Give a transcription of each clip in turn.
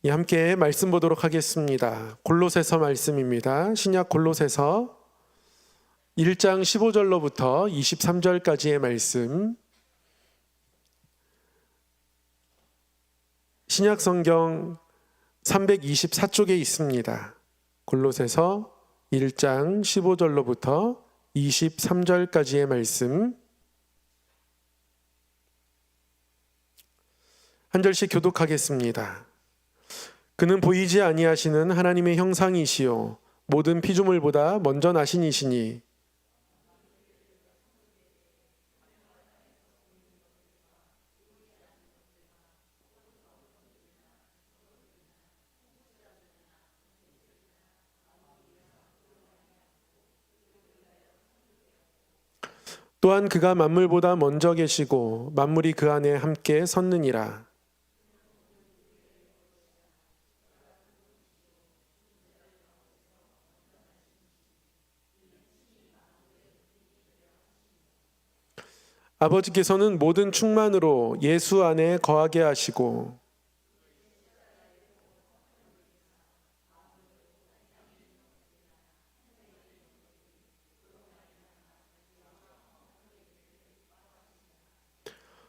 함께 말씀 보도록 하겠습니다. 골로새서 말씀입니다. 신약 골로새서 1장 15절로부터 23절까지의 말씀, 신약 성경 324쪽에 있습니다. 골로새서 1장 15절로부터 23절까지의 말씀, 한 절씩 교독하겠습니다. 그는 보이지 아니하시는 하나님의 형상이시요 모든 피조물보다 먼저 나신 이시니 또한 그가 만물보다 먼저 계시고 만물이 그 안에 함께 섰느니라. 아버지께서는 모든 충만으로 예수 안에 거하게 하시고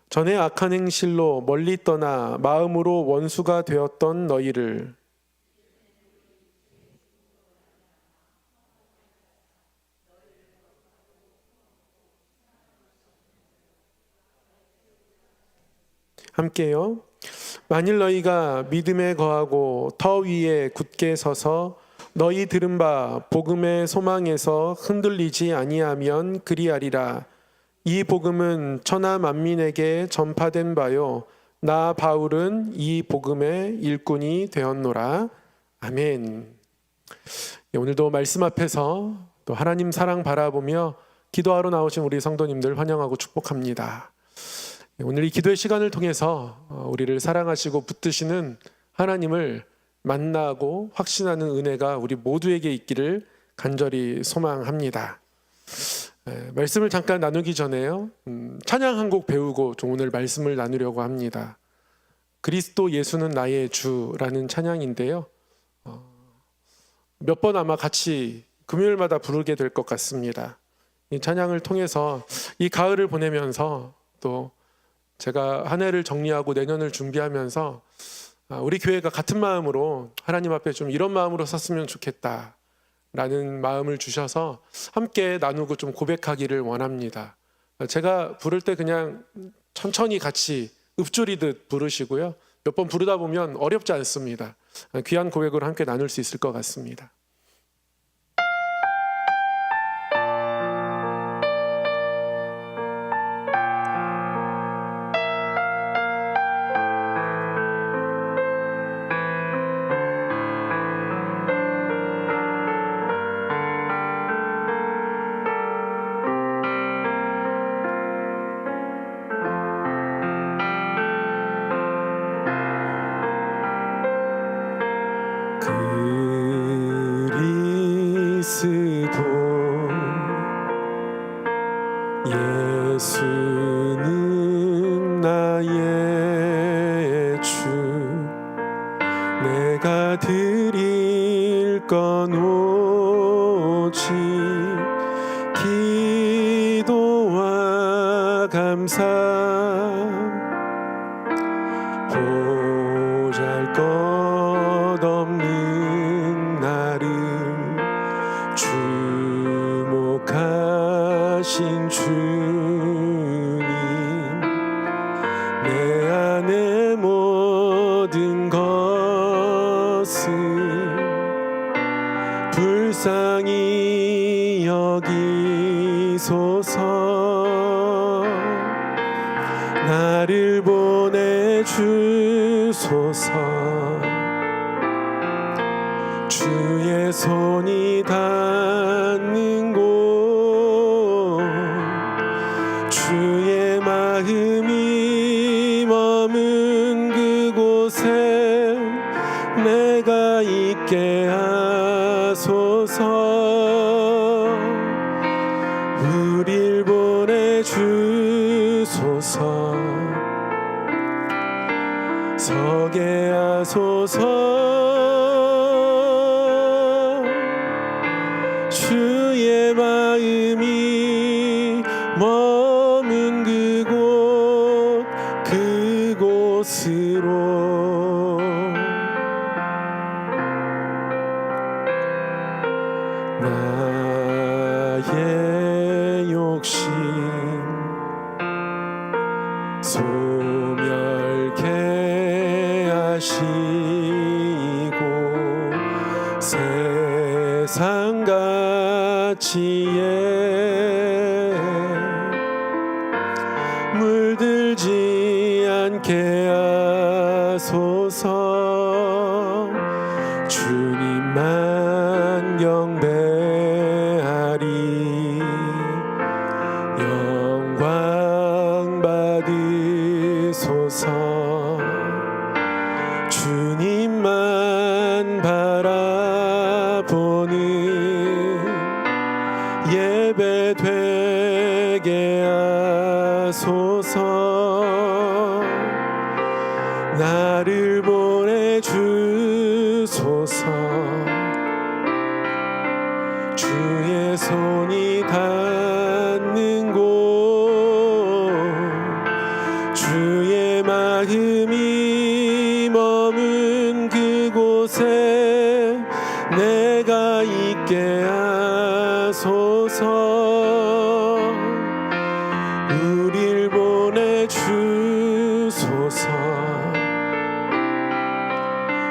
전에 악한 행실로 멀리 떠나 마음으로 원수가 되었던 너희를 함께요. 만일 너희가 믿음에 거하고 터 위에 굳게 서서 너희 들은 바 복음의 소망에서 흔들리지 아니하면 그리하리라. 이 복음은 천하 만민에게 전파된 바요 나 바울은 이 복음의 일꾼이 되었노라. 아멘. 오늘도 말씀 앞에서 또 하나님 사랑 바라보며 기도하러 나오신 우리 성도님들 환영하고 축복합니다. 오늘 이 기도의 시간을 통해서 우리를 사랑하시고 붙드시는 하나님을 만나고 확신하는 은혜가 우리 모두에게 있기를 간절히 소망합니다. 말씀을 잠깐 나누기 전에요, 찬양 한 곡 배우고 좀 오늘 말씀을 나누려고 합니다. 그리스도 예수는 나의 주라는 찬양인데요, 몇 번 아마 같이 금요일마다 부르게 될 것 같습니다. 이 찬양을 통해서 이 가을을 보내면서 또 제가 한 해를 정리하고 내년을 준비하면서 우리 교회가 같은 마음으로 하나님 앞에 좀 이런 마음으로 섰으면 좋겠다 라는 마음을 주셔서 함께 나누고 좀 고백하기를 원합니다. 제가 부를 때 그냥 천천히 같이 읊조리듯 부르시고요, 몇 번 부르다 보면 어렵지 않습니다. 귀한 고백으로 함께 나눌 수 있을 것 같습니다. 그리스도 예수는 나의 주 내가 드릴 건 오직 기도와 감사 보잘것없는 나를 주목하신 주님 내 안의 모든 것을 불쌍히 여기소서 나를 보내주소서 주의 손이 닿는 곳 주의 마음이 머문 그곳에 내가 있게 하소서 우릴 보내주소서 서게 하소서 하소서. 주의 마음이 머문 그곳으로 나의 욕심 소멸케 하시고 세상 가치에 물들지 않게 하소서. 주님만 경배하리. 영광 받으소서. 주님만 바라보는 예배 되게 하소서. 나를 보내주소서. 주의 손이 닿는 곳 주의 마음이 머문 그곳에 내가 있게 하소서. 우릴 보내주소서.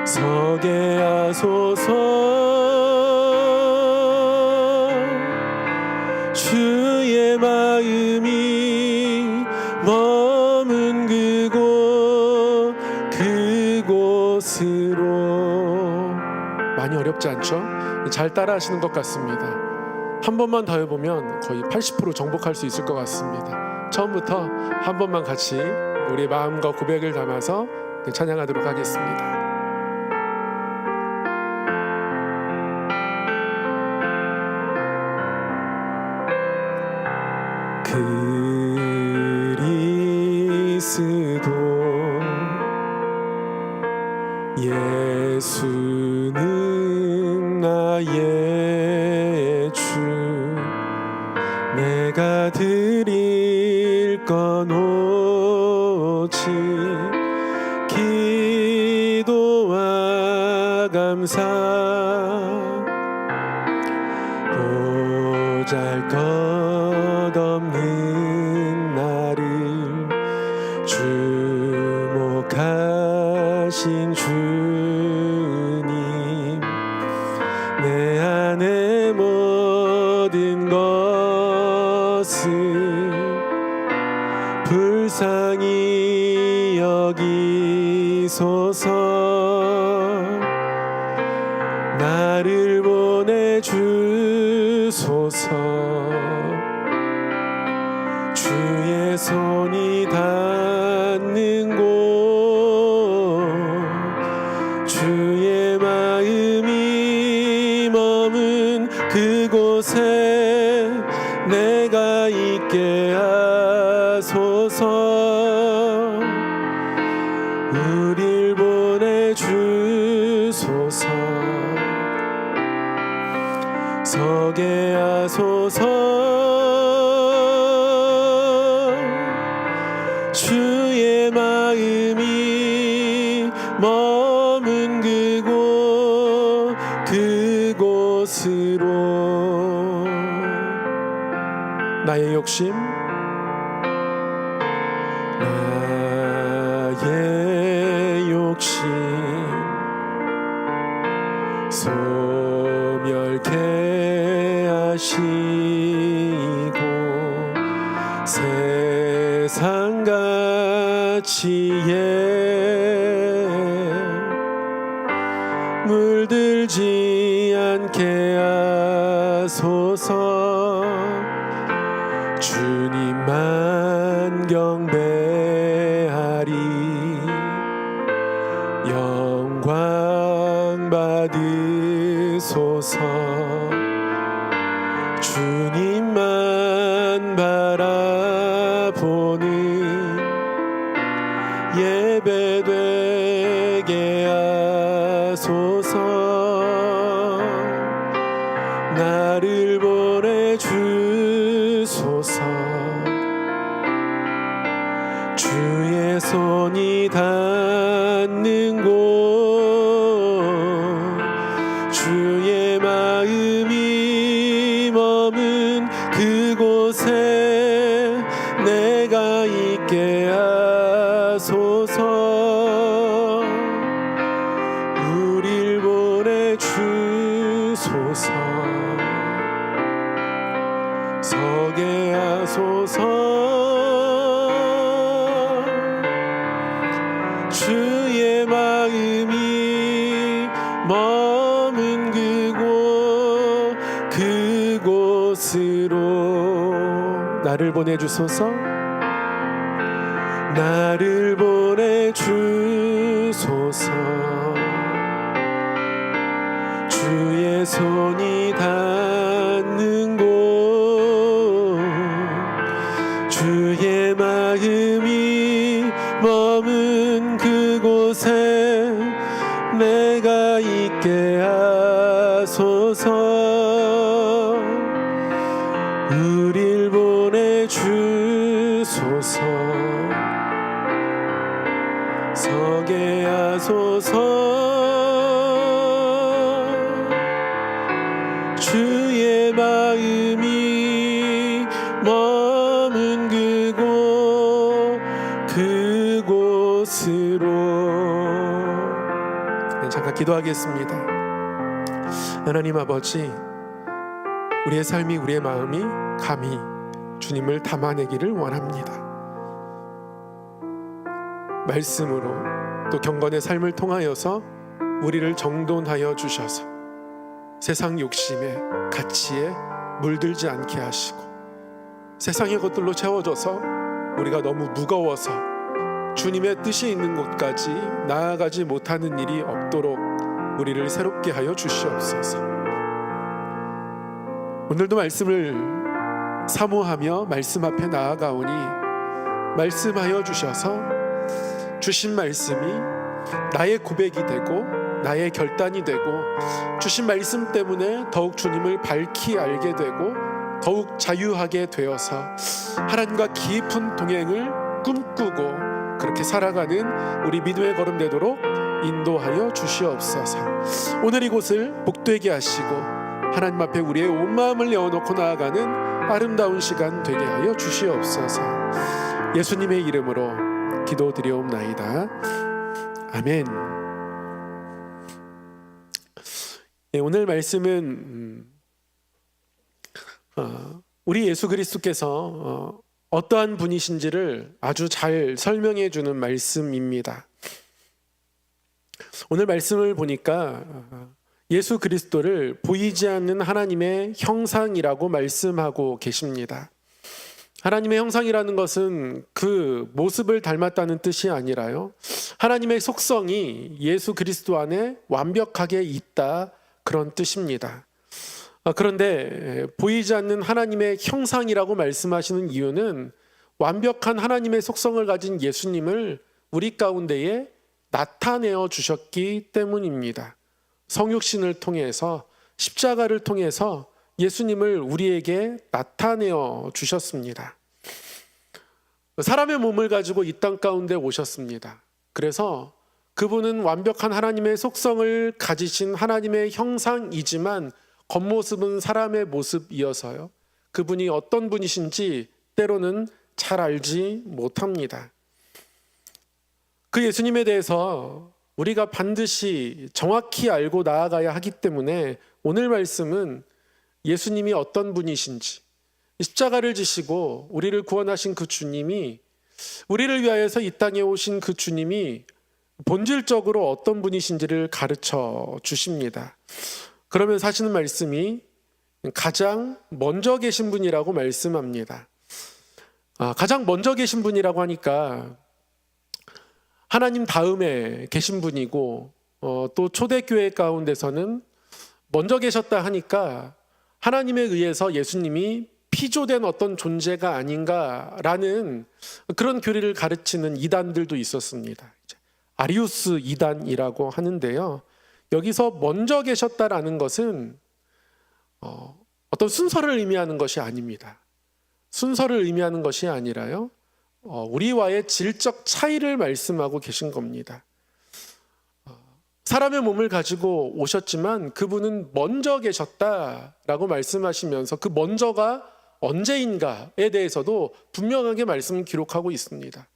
서게 하소서. 주의 마음이 머문 그곳으로. 많이 어렵지 않죠? 잘 따라 하시는 것 같습니다. 한 번만 더 해보면 거의 80% 정복할 수 있을 것 같습니다. 처음부터 한 번만 같이 우리 마음과 고백을 담아서 찬양하도록 하겠습니다. 그리스도 예수는 나의 주. 내가 드릴 건 오직 기도와 감사. 보잘것없는 나를 주목하신 주님. 내 안에 모든 것을 불쌍히 여기소서. 나를 보내주소서. 주의 손이 닿는 곳 주의 마음이 머문 그곳에 내가 있게 하소서. 우릴 보내주소서. 서게 하소서. 주의 마음이 머문 그곳으로. 나의 욕심 나의 욕심 소멸케 하시고 세상 가치에 물들지 않게 하소서. 주님만 경배하리. 영광 받으소서. 주님만 바라보는 예배 되게 주소서. 나를 보내주소서. 주의 손이 닿는 곳, 주의 마음이 머문 그곳에 내가 있게 하소서. 우릴 보내주소서. 서게 하소서. 주의 마음이 머문 그곳으로 나를 보내주소서. 나를 보내주소서. 주의 손이 닿는 곳, 주의 마음이 머문 그곳에 내가 있게 하소서. 우릴 보내주소서. 서게 하소서. 주의 마음이 머문 그곳으로. 잠깐 기도하겠습니다. 하나님 아버지, 우리의 삶이, 우리의 마음이 감히 주님을 담아내기를 원합니다. 말씀으로 또 경건의 삶을 통하여서 우리를 정돈하여 주셔서 세상 욕심에 가치에 물들지 않게 하시고, 세상의 것들로 채워져서 우리가 너무 무거워서 주님의 뜻이 있는 곳까지 나아가지 못하는 일이 없도록 우리를 새롭게 하여 주시옵소서. 오늘도 말씀을 사모하며 말씀 앞에 나아가오니 말씀하여 주셔서 주신 말씀이 나의 고백이 되고 나의 결단이 되고, 주신 말씀 때문에 더욱 주님을 밝히 알게 되고 더욱 자유하게 되어서 하나님과 깊은 동행을 꿈꾸고 그렇게 살아가는 우리 믿음의 걸음 되도록 인도하여 주시옵소서. 오늘 이곳을 복되게 하시고 하나님 앞에 우리의 온 마음을 내어놓고 나아가는 아름다운 시간 되게 하여 주시옵소서. 예수님의 이름으로 기도드리옵나이다. 아멘. 네, 오늘 말씀은 우리 예수 그리스도께서 어떠한 분이신지를 아주 잘 설명해 주는 말씀입니다. 오늘 말씀을 보니까 예수 그리스도를 보이지 않는 하나님의 형상이라고 말씀하고 계십니다. 하나님의 형상이라는 것은 그 모습을 닮았다는 뜻이 아니라요, 하나님의 속성이 예수 그리스도 안에 완벽하게 있다, 그런 뜻입니다. 그런데 보이지 않는 하나님의 형상이라고 말씀하시는 이유는 완벽한 하나님의 속성을 가진 예수님을 우리 가운데에 나타내어 주셨기 때문입니다. 성육신을 통해서, 십자가를 통해서 예수님을 우리에게 나타내어 주셨습니다. 사람의 몸을 가지고 이 땅 가운데 오셨습니다. 그래서 그분은 완벽한 하나님의 속성을 가지신 하나님의 형상이지만 겉모습은 사람의 모습이어서요, 그분이 어떤 분이신지 때로는 잘 알지 못합니다. 그 예수님에 대해서 우리가 반드시 정확히 알고 나아가야 하기 때문에 오늘 말씀은 예수님이 어떤 분이신지, 십자가를 지시고 우리를 구원하신 그 주님이, 우리를 위하여서 이 땅에 오신 그 주님이 본질적으로 어떤 분이신지를 가르쳐 주십니다. 그러면서 하시는 말씀이 가장 먼저 계신 분이라고 말씀합니다. 가장 먼저 계신 분이라고 하니까 하나님 다음에 계신 분이고, 또 초대교회 가운데서는 먼저 계셨다 하니까 하나님에 의해서 예수님이 피조된 어떤 존재가 아닌가라는 그런 교리를 가르치는 이단들도 있었습니다. 아리우스 이단이라고 하는데요, 여기서 먼저 계셨다라는 것은 어떤 순서를 의미하는 것이 아닙니다. 순서를 의미하는 것이 아니라요, 우리와의 질적 차이를 말씀하고 계신 겁니다. 사람의 몸을 가지고 오셨지만 그분은 먼저 계셨다라고 말씀하시면서 그 먼저가 언제인가에 대해서도 분명하게 말씀을 기록하고 있습니다.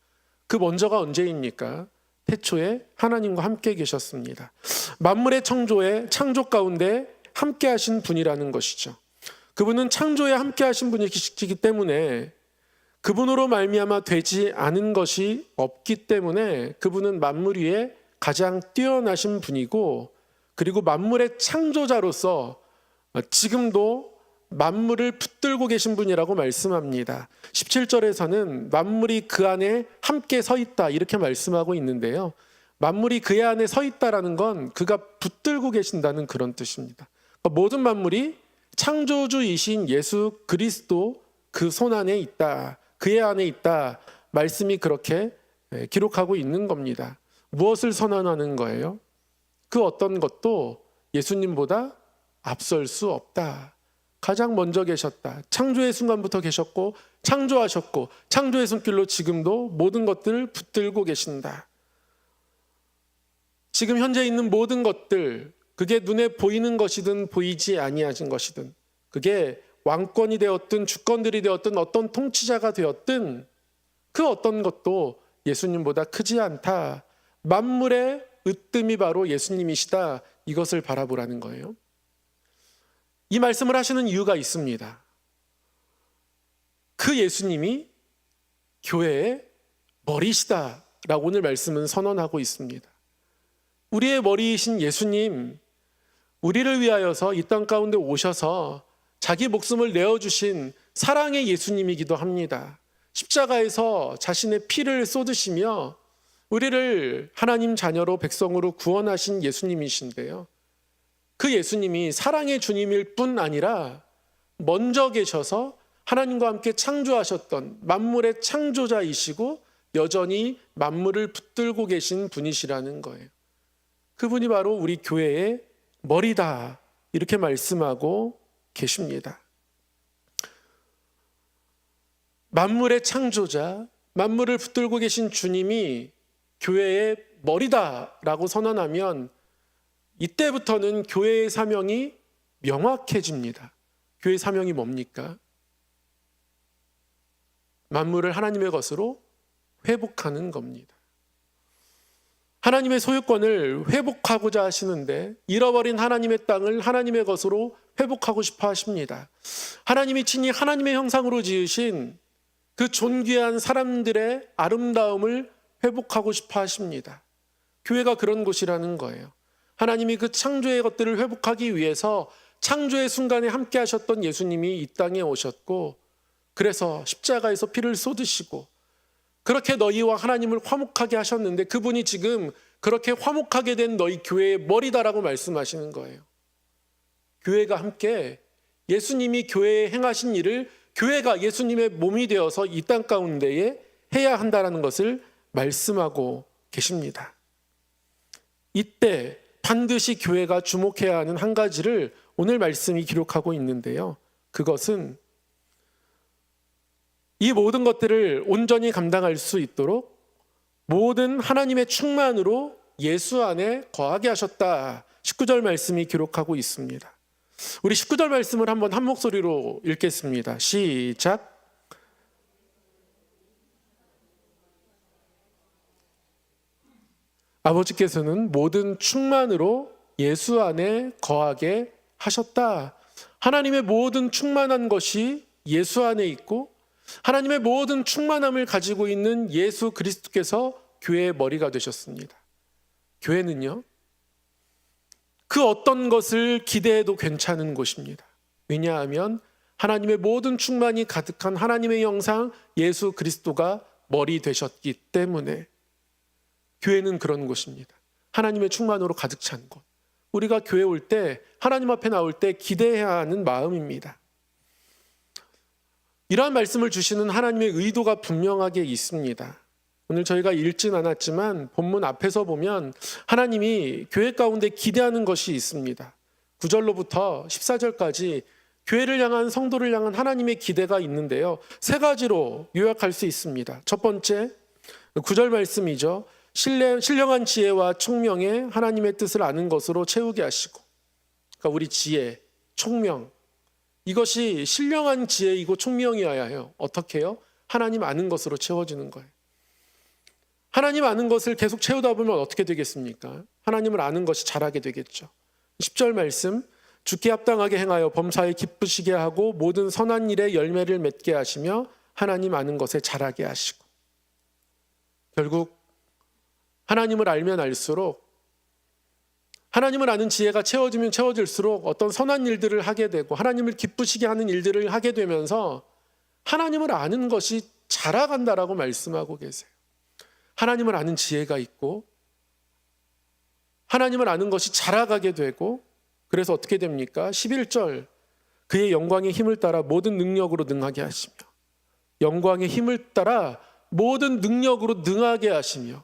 그 먼저가 언제입니까? 태초에 하나님과 함께 계셨습니다. 만물의 창조 가운데 함께 하신 분이라는 것이죠. 그분은 창조에 함께 하신 분이시기 때문에 그분으로 말미암아 되지 않은 것이 없기 때문에 그분은 만물 위에 가장 뛰어나신 분이고, 그리고 만물의 창조자로서 지금도 만물을 붙들고 계신 분이라고 말씀합니다. 17절에서는 만물이 그 안에 함께 서 있다 이렇게 말씀하고 있는데요, 만물이 그의 안에 서 있다라는 건 그가 붙들고 계신다는 그런 뜻입니다. 모든 만물이 창조주이신 예수 그리스도 그 손 안에 있다, 그의 안에 있다, 말씀이 그렇게 기록하고 있는 겁니다. 무엇을 선언하는 거예요? 그 어떤 것도 예수님보다 앞설 수 없다. 가장 먼저 계셨다. 창조의 순간부터 계셨고 창조하셨고 창조의 손길로 지금도 모든 것들을 붙들고 계신다. 지금 현재 있는 모든 것들, 그게 눈에 보이는 것이든 보이지 아니하신 것이든, 그게 왕권이 되었든 주권들이 되었든 어떤 통치자가 되었든 그 어떤 것도 예수님보다 크지 않다. 만물의 으뜸이 바로 예수님이시다. 이것을 바라보라는 거예요. 이 말씀을 하시는 이유가 있습니다. 그 예수님이 교회의 머리시다라고 오늘 말씀은 선언하고 있습니다. 우리의 머리이신 예수님, 우리를 위하여서 이 땅 가운데 오셔서 자기 목숨을 내어주신 사랑의 예수님이기도 합니다. 십자가에서 자신의 피를 쏟으시며 우리를 하나님 자녀로 백성으로 구원하신 예수님이신데요, 그 예수님이 사랑의 주님일 뿐 아니라 먼저 계셔서 하나님과 함께 창조하셨던 만물의 창조자이시고 여전히 만물을 붙들고 계신 분이시라는 거예요. 그분이 바로 우리 교회의 머리다 이렇게 말씀하고 계십니다. 만물의 창조자, 만물을 붙들고 계신 주님이 교회의 머리다라고 선언하면 이때부터는 교회의 사명이 명확해집니다. 교회의 사명이 뭡니까? 만물을 하나님의 것으로 회복하는 겁니다. 하나님의 소유권을 회복하고자 하시는데 잃어버린 하나님의 땅을 하나님의 것으로 회복하고 싶어 하십니다. 하나님이 친히 하나님의 형상으로 지으신 그 존귀한 사람들의 아름다움을 회복하고 싶어 하십니다. 교회가 그런 곳이라는 거예요. 하나님이 그 창조의 것들을 회복하기 위해서 창조의 순간에 함께 하셨던 예수님이 이 땅에 오셨고, 그래서 십자가에서 피를 쏟으시고 그렇게 너희와 하나님을 화목하게 하셨는데, 그분이 지금 그렇게 화목하게 된 너희 교회의 머리다라고 말씀하시는 거예요. 교회가 함께 예수님이 교회에 행하신 일을 교회가 예수님의 몸이 되어서 이 땅 가운데에 해야 한다는 것을 말씀하고 계십니다. 이때 반드시 교회가 주목해야 하는 한 가지를 오늘 말씀이 기록하고 있는데요, 그것은 이 모든 것들을 온전히 감당할 수 있도록 모든 하나님의 충만으로 예수 안에 거하게 하셨다. 19절 말씀이 기록하고 있습니다. 우리 19절 말씀을 한번 한 목소리로 읽겠습니다. 시작. 아버지께서는 모든 충만으로 예수 안에 거하게 하셨다. 하나님의 모든 충만한 것이 예수 안에 있고 하나님의 모든 충만함을 가지고 있는 예수 그리스도께서 교회의 머리가 되셨습니다. 교회는요, 그 어떤 것을 기대해도 괜찮은 곳입니다. 왜냐하면 하나님의 모든 충만이 가득한 하나님의 형상 예수 그리스도가 머리 되셨기 때문에 교회는 그런 곳입니다. 하나님의 충만으로 가득 찬 곳. 우리가 교회 올 때, 하나님 앞에 나올 때 기대해야 하는 마음입니다. 이러한 말씀을 주시는 하나님의 의도가 분명하게 있습니다. 오늘 저희가 읽진 않았지만 본문 앞에서 보면 하나님이 교회 가운데 기대하는 것이 있습니다. 9절로부터 14절까지 교회를 향한, 성도를 향한 하나님의 기대가 있는데요. 세 가지로 요약할 수 있습니다. 첫 번째, 9절 말씀이죠. 신령한 지혜와 총명에 하나님의 뜻을 아는 것으로 채우게 하시고, 그러니까 우리 지혜, 총명, 이것이 신령한 지혜이고 총명이어야 해요. 어떻게 해요? 하나님 아는 것으로 채워지는 거예요. 하나님 아는 것을 계속 채우다 보면 어떻게 되겠습니까? 하나님을 아는 것이 자라게 되겠죠. 10절 말씀, 주께 합당하게 행하여 범사에 기쁘시게 하고 모든 선한 일에 열매를 맺게 하시며 하나님 아는 것에 자라게 하시고. 결국 하나님을 알면 알수록, 하나님을 아는 지혜가 채워지면 채워질수록 어떤 선한 일들을 하게 되고 하나님을 기쁘시게 하는 일들을 하게 되면서 하나님을 아는 것이 자라간다라고 말씀하고 계세요. 하나님을 아는 지혜가 있고 하나님을 아는 것이 자라가게 되고, 그래서 어떻게 됩니까? 11절, 그의 영광의 힘을 따라 모든 능력으로 능하게 하시며, 영광의 힘을 따라 모든 능력으로 능하게 하시며,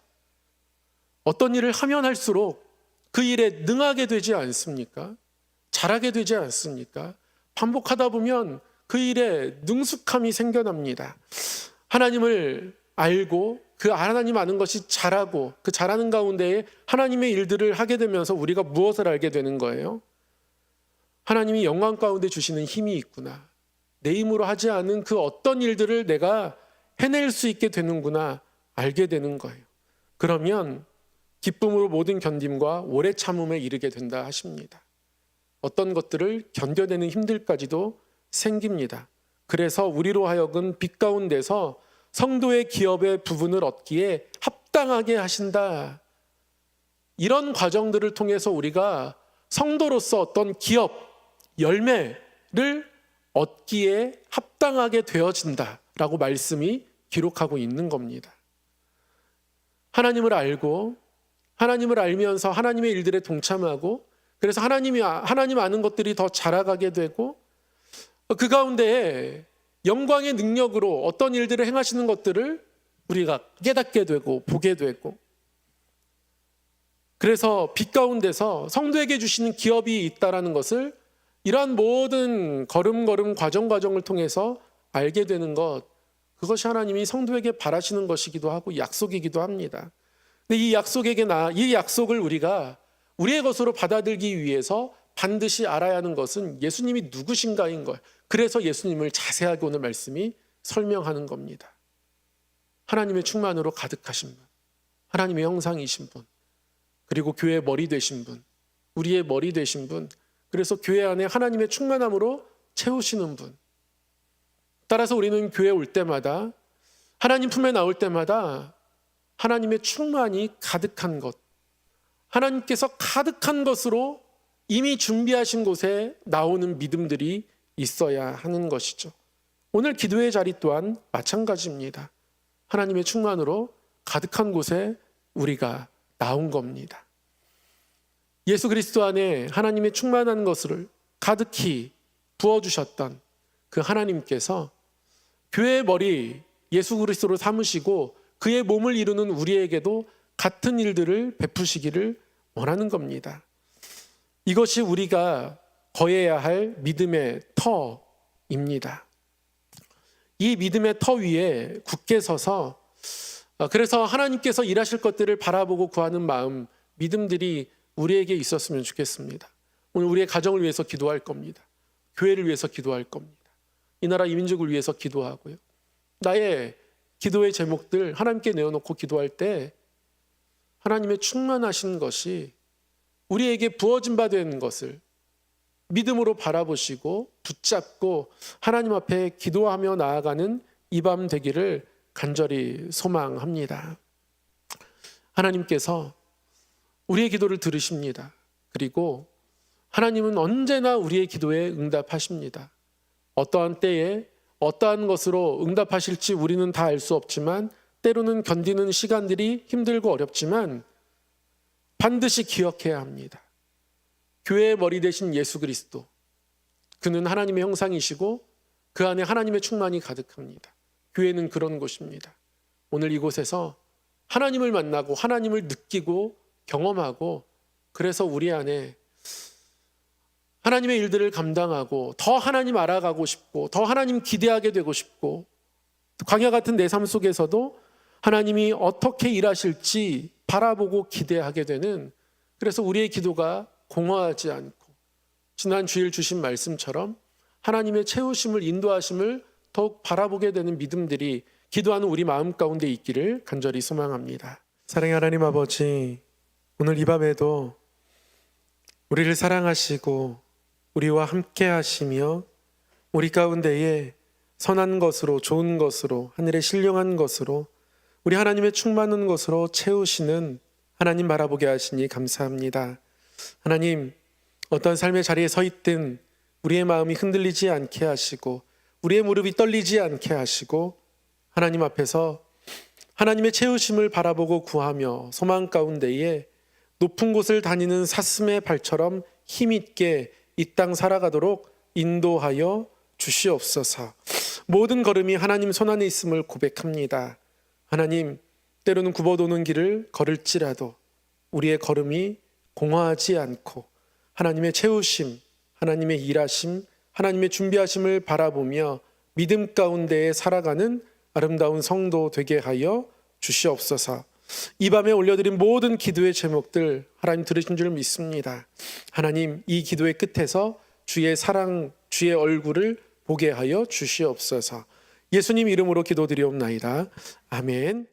어떤 일을 하면 할수록 그 일에 능하게 되지 않습니까? 잘하게 되지 않습니까? 반복하다 보면 그 일에 능숙함이 생겨납니다. 하나님을 알고 그 하나님 아는 것이 잘하고 그 잘하는 가운데에 하나님의 일들을 하게 되면서 우리가 무엇을 알게 되는 거예요? 하나님이 영광 가운데 주시는 힘이 있구나. 내 힘으로 하지 않은 그 어떤 일들을 내가 해낼 수 있게 되는구나 알게 되는 거예요. 그러면 기쁨으로 모든 견딤과 오래 참음에 이르게 된다 하십니다. 어떤 것들을 견뎌내는 힘들까지도 생깁니다. 그래서 우리로 하여금 빛 가운데서 성도의 기업의 부분을 얻기에 합당하게 하신다. 이런 과정들을 통해서 우리가 성도로서 어떤 기업, 열매를 얻기에 합당하게 되어진다라고 말씀이 기록하고 있는 겁니다. 하나님을 알고 하나님을 알면서 하나님의 일들에 동참하고, 그래서 하나님 아는 것들이 더 자라가게 되고, 그 가운데에 영광의 능력으로 어떤 일들을 행하시는 것들을 우리가 깨닫게 되고 보게 되고, 그래서 빛 가운데서 성도에게 주시는 기업이 있다라는 것을 이러한 모든 걸음걸음 과정을 통해서 알게 되는 것, 그것이 하나님이 성도에게 바라시는 것이기도 하고 약속이기도 합니다. 근데 이 약속을 우리가 우리의 것으로 받아들이기 위해서 반드시 알아야 하는 것은 예수님이 누구신가인 거예요. 그래서 예수님을 자세하게 오늘 말씀이 설명하는 겁니다. 하나님의 충만으로 가득하신 분, 하나님의 형상이신 분, 그리고 교회의 머리 되신 분, 우리의 머리 되신 분, 그래서 교회 안에 하나님의 충만함으로 채우시는 분. 따라서 우리는 교회에 올 때마다, 하나님 품에 나올 때마다 하나님의 충만이 가득한 것, 하나님께서 가득한 것으로 이미 준비하신 곳에 나오는 믿음들이 있어야 하는 것이죠. 오늘 기도의 자리 또한 마찬가지입니다. 하나님의 충만으로 가득한 곳에 우리가 나온 겁니다. 예수 그리스도 안에 하나님의 충만한 것을 가득히 부어주셨던 그 하나님께서 교회의 머리 예수 그리스도로 삼으시고 그의 몸을 이루는 우리에게도 같은 일들을 베푸시기를 원하는 겁니다. 이것이 우리가 거해야 할 믿음의 터입니다. 이 믿음의 터 위에 굳게 서서, 그래서 하나님께서 일하실 것들을 바라보고 구하는 마음, 믿음들이 우리에게 있었으면 좋겠습니다. 오늘 우리의 가정을 위해서 기도할 겁니다. 교회를 위해서 기도할 겁니다. 이 나라 이민족을 위해서 기도하고요. 나의 기도의 제목들 하나님께 내어놓고 기도할 때 하나님의 충만하신 것이 우리에게 부어진 바 되는 것을 믿음으로 바라보시고 붙잡고 하나님 앞에 기도하며 나아가는 이 밤 되기를 간절히 소망합니다. 하나님께서 우리의 기도를 들으십니다. 그리고 하나님은 언제나 우리의 기도에 응답하십니다. 어떠한 때에 어떠한 것으로 응답하실지 우리는 다 알 수 없지만, 때로는 견디는 시간들이 힘들고 어렵지만 반드시 기억해야 합니다. 교회의 머리 되신 예수 그리스도, 그는 하나님의 형상이시고 그 안에 하나님의 충만이 가득합니다. 교회는 그런 곳입니다. 오늘 이곳에서 하나님을 만나고 하나님을 느끼고 경험하고, 그래서 우리 안에 하나님의 일들을 감당하고 더 하나님 알아가고 싶고 더 하나님 기대하게 되고 싶고, 광야 같은 내 삶 속에서도 하나님이 어떻게 일하실지 바라보고 기대하게 되는, 그래서 우리의 기도가 공허하지 않고 지난 주일 주신 말씀처럼 하나님의 채우심을, 인도하심을 더욱 바라보게 되는 믿음들이 기도하는 우리 마음 가운데 있기를 간절히 소망합니다. 사랑의 하나님 아버지, 오늘 이 밤에도 우리를 사랑하시고 우리와 함께 하시며 우리 가운데에 선한 것으로, 좋은 것으로, 하늘의 신령한 것으로, 우리 하나님의 충만한 것으로 채우시는 하나님 바라보게 하시니 감사합니다. 하나님, 어떤 삶의 자리에 서 있든 우리의 마음이 흔들리지 않게 하시고 우리의 무릎이 떨리지 않게 하시고, 하나님 앞에서 하나님의 채우심을 바라보고 구하며 소망 가운데에 높은 곳을 다니는 사슴의 발처럼 힘있게 이 땅 살아가도록 인도하여 주시옵소서. 모든 걸음이 하나님 손안에 있음을 고백합니다. 하나님, 때로는 굽어도는 길을 걸을지라도 우리의 걸음이 공허하지 않고 하나님의 채우심, 하나님의 일하심, 하나님의 준비하심을 바라보며 믿음 가운데에 살아가는 아름다운 성도 되게 하여 주시옵소서. 이 밤에 올려드린 모든 기도의 제목들 하나님 들으신 줄 믿습니다. 하나님, 이 기도의 끝에서 주의 사랑, 주의 얼굴을 보게 하여 주시옵소서. 예수님 이름으로 기도드리옵나이다. 아멘.